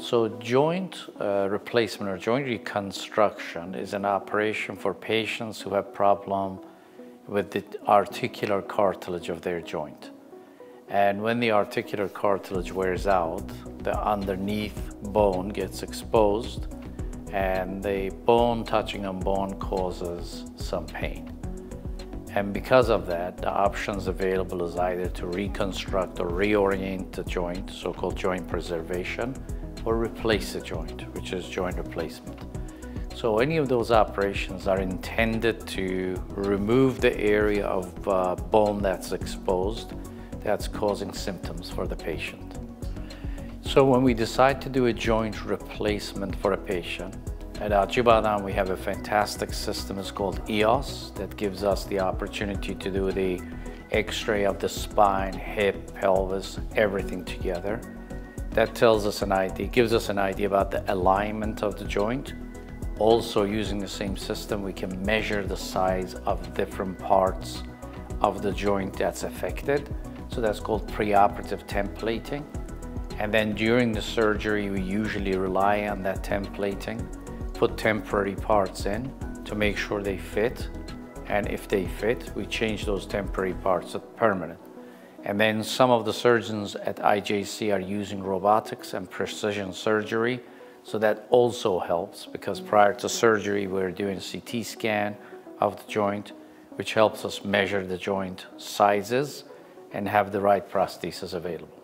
So joint replacement or joint reconstruction is an operation for patients who have problem with the articular cartilage of their joint. And when the articular cartilage wears out, the underneath bone gets exposed, and the bone touching on bone causes some pain. And because of that, the options available is either to reconstruct or reorient the joint, so-called joint preservation, or replace the joint, which is joint replacement. So any of those operations are intended to remove the area of bone that's exposed, that's causing symptoms for the patient. So when we decide to do a joint replacement for a patient, at Acibadem we have a fantastic system, it's called EOS, that gives us the opportunity to do the X-ray of the spine, hip, pelvis, everything together. That tells us an idea, gives us an idea about the alignment of the joint. Also, using the same system, we can measure the size of different parts of the joint that's affected. So that's called preoperative templating. And then during the surgery, we usually rely on that templating, put temporary parts in to make sure they fit. And if they fit, we change those temporary parts to permanent. And then some of the surgeons at IJC are using robotics and precision surgery. So that also helps, because prior to surgery, we're doing a CT scan of the joint, which helps us measure the joint sizes and have the right prosthesis available.